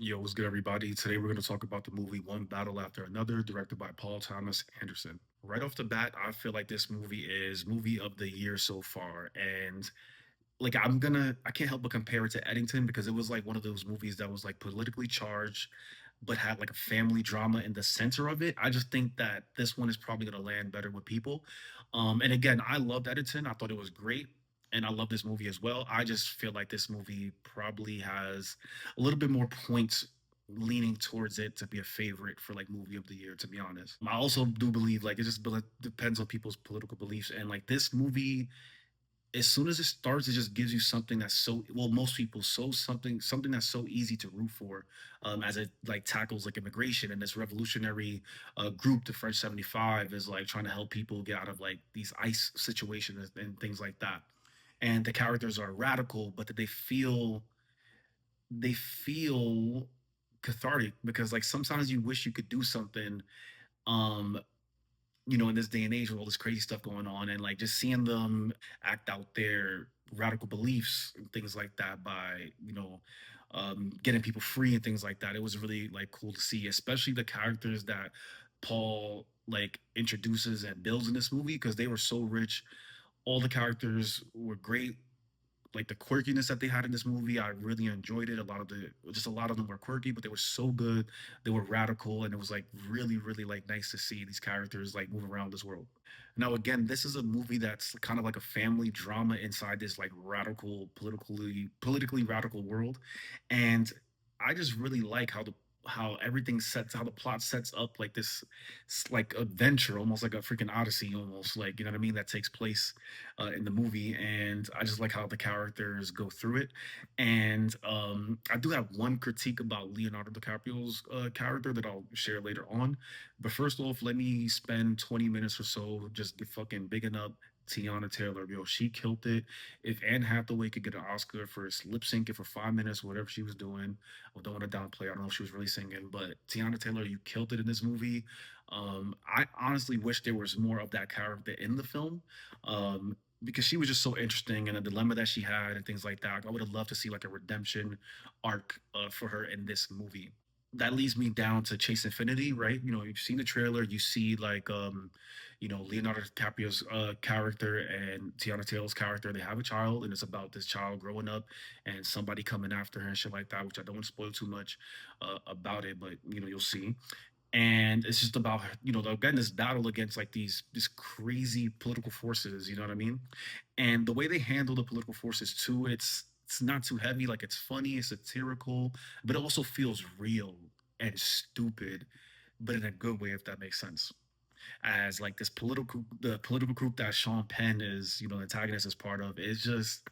Yo, what's good, everybody? Today we're going to talk about the movie One Battle After Another, directed by Paul Thomas Anderson. Right off the bat, I feel like this movie is movie of the year so far. And like I can't help but compare it to Eddington because it was like one of those movies that was like politically charged, but had like a family drama in the center of it. I just think that this one is probably going to land better with people. And again, I loved Eddington. I thought it was great. And I love this movie as well. I just feel like this movie probably has a little bit more points leaning towards it to be a favorite for like movie of the year, to be honest. I also do believe like it just depends on people's political beliefs, and like this movie, as soon as it starts, it just gives you something that's so well, most people so something that's so easy to root for, as it like tackles like immigration and this revolutionary group, the French 75, is like trying to help people get out of like these ice situations and things like that. And the characters are radical, but that they feel cathartic because like sometimes you wish you could do something, um in this day and age with all this crazy stuff going on, and like just seeing them act out their radical beliefs and things like that by getting people free and things like that. It was really like cool to see, especially the characters that Paul like introduces and builds in this movie because they were so rich. All the characters were great, like the quirkiness that they had in this movie. I really enjoyed it. A lot of them were quirky, but they were so good. They were radical, and it was like really, really like nice to see these characters like move around this world. Now, again, this is a movie that's kind of like a family drama inside this like radical, politically radical world, and I just really like how the plot sets up like this like adventure, almost like a freaking odyssey, almost like, you know what I mean, that takes place in the movie. And I just like how the characters go through it. And I do have one critique about Leonardo DiCaprio's character that I'll share later on. But first off, let me spend 20 minutes or so just fucking bigging up Teyana Taylor. Yo, she killed it. If Anne Hathaway could get an Oscar for lip syncing for 5 minutes, whatever she was doing, I don't want to downplay. I don't know if she was really singing, but Teyana Taylor, you killed it in this movie. I honestly wish there was more of that character in the film, because she was just so interesting, and a dilemma that she had and things like that. I would have loved to see like a redemption arc for her in this movie. That leads me down to Chase Infinity, right? You've seen the trailer, you see like Leonardo DiCaprio's character and Tiana Taylor's character. They have a child, and it's about this child growing up and somebody coming after her and shit like that, which I don't want to spoil too much about it, but you'll see. And it's just about, again, this battle against like these crazy political forces, you know what I mean? And the way they handle the political forces too, it's not too heavy, like it's funny, it's satirical, but it also feels real and stupid, but in a good way, if that makes sense. As like the political group that Sean Penn is, the antagonist is part of, is just,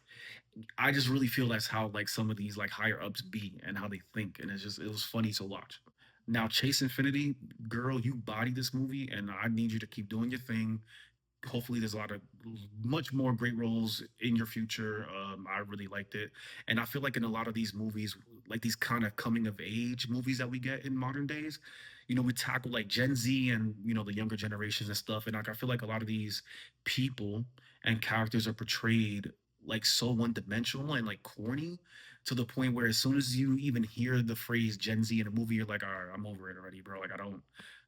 I just really feel that's how like some of these like higher ups be and how they think, and it was funny to watch. Now, Chase Infinity, girl, you body this movie, and I need you to keep doing your thing. Hopefully, there's a lot of much more great roles in your future. I really liked it, and I feel like in a lot of these movies, like these kind of coming of age movies that we get in modern days, we tackle like Gen Z and the younger generations and stuff, and like I feel like a lot of these people and characters are portrayed like so one dimensional and like corny, to the point where as soon as you even hear the phrase Gen Z in a movie, you're like, all right, I'm over it already, bro. Like I don't,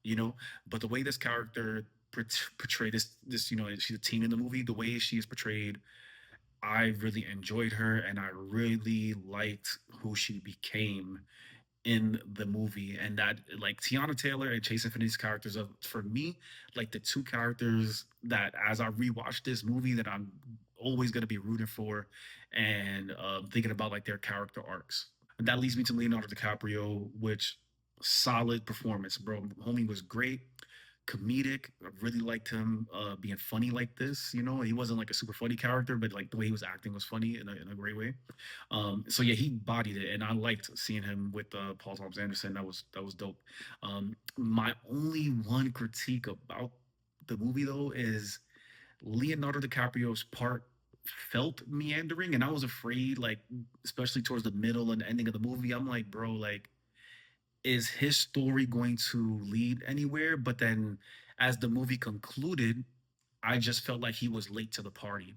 you know. But the way this character portrayed this, she's a teen in the movie. The way she is portrayed, I really enjoyed her, and I really liked who she became in the movie. And that, like, Tiana Taylor and Chase Infinity's characters are, for me, like the two characters that as I rewatch this movie that I'm always going to be rooting for, and thinking about like their character arcs. And that leads me to Leonardo DiCaprio, which solid performance, bro. Homie was great, comedic. I really liked him being funny like this. He wasn't like a super funny character, but like the way he was acting was funny in a great way. So yeah, he bodied it, and I liked seeing him with Paul Thomas Anderson. That was dope. My only one critique about the movie though is Leonardo DiCaprio's part felt meandering, and I was afraid, like especially towards the middle and ending of the movie. I'm like, bro, like is his story going to lead anywhere? But then as the movie concluded, I just felt like he was late to the party.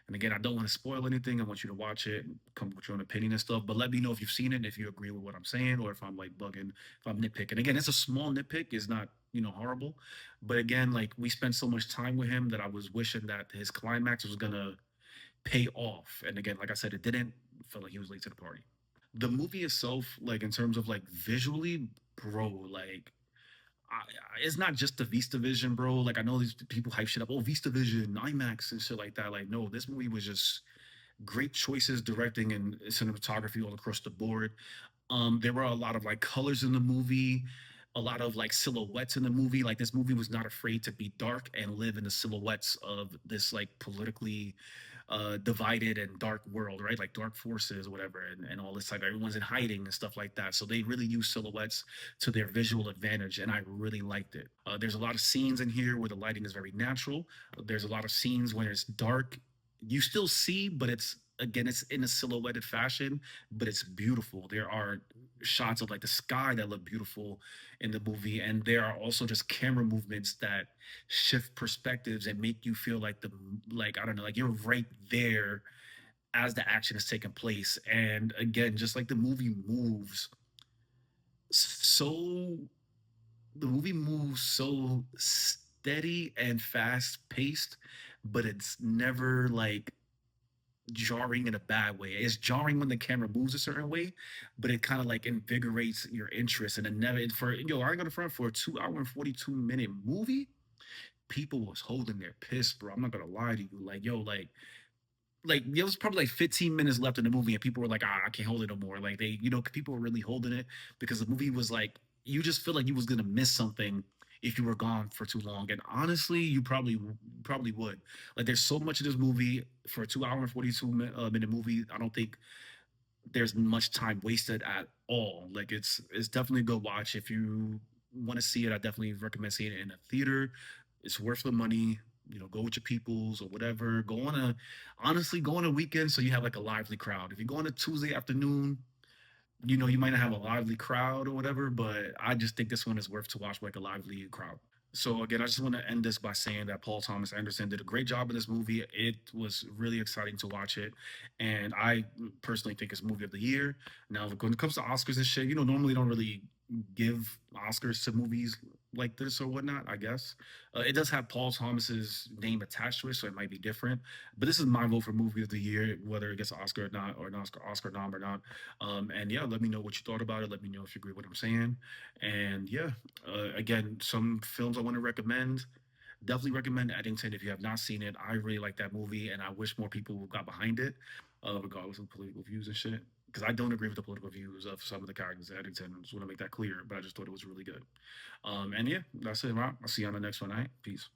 And again, I don't want to spoil anything. I want you to watch it and come with your own opinion and stuff. But let me know if you've seen it, if you agree with what I'm saying, or if I'm like bugging, if I'm nitpicking. Again, it's a small nitpick, it's not, horrible. But again, like we spent so much time with him that I was wishing that his climax was gonna pay off. And again, like I said, it didn't. Felt like he was late to the party. The movie itself, like in terms of like visually, bro, like it's not just the Vista Vision, bro. Like I know these people hype shit up. Oh, Vista Vision, IMAX, and shit like that. Like no, this movie was just great choices, directing and cinematography all across the board. There were a lot of like colors in the movie, a lot of like silhouettes in the movie. Like this movie was not afraid to be dark and live in the silhouettes of this like politically divided and dark world, right? Like dark forces or whatever, and all this, like everyone's in hiding and stuff like that. So they really use silhouettes to their visual advantage, and I really liked it. There's a lot of scenes in here where the lighting is very natural. There's a lot of scenes where it's dark. You still see, but it's again, it's in a silhouetted fashion, but it's beautiful. There are shots of like the sky that look beautiful in the movie, and there are also just camera movements that shift perspectives and make you feel like like I don't know, like you're right there as the action is taking place. And again, just like so the movie moves so steady and fast paced, but it's never like jarring in a bad way. It's jarring when the camera moves a certain way, but it kind of like invigorates your interest. And it never for yo, I ain't gonna front for a 2 hour and 42 minute movie. People was holding their piss, bro. I'm not gonna lie to you. Like, yo, like there was probably like 15 minutes left in the movie, and people were like, I can't hold it no more. Like they, people were really holding it because the movie was like, you just feel like you was gonna miss something if you were gone for too long. And honestly, you probably would. Like, there's so much of this movie for a 2 hour and 42 minute movie. I don't think there's much time wasted at all. Like it's definitely a good watch. If you want to see it, I definitely recommend seeing it in a theater. It's worth the money. Go with your peoples or whatever. Go on a honestly go on a weekend so you have like a lively crowd. If you go on a Tuesday afternoon, you might not have a lively crowd or whatever, but I just think this one is worth to watch with like a lively crowd. So again, I just want to end this by saying that Paul Thomas Anderson did a great job in this movie. It was really exciting to watch it, and I personally think it's movie of the year. Now, when it comes to Oscars and shit, normally don't really give Oscars to movies like this or whatnot. I guess it does have Paul Thomas's name attached to it, so it might be different. But this is my vote for movie of the year, whether it gets an Oscar or not, or an Oscar nom or not. And yeah, let me know what you thought about it. Let me know if you agree with what I'm saying. And yeah, again, some films I want to recommend. Definitely recommend Eddington if you have not seen it. I really like that movie, and I wish more people got behind it, regardless of political views and shit. Because I don't agree with the political views of some of the characters in Eddington. I just want to make that clear, but I just thought it was really good. And yeah, that's it, Rob. I'll see you on the next one. All right, peace.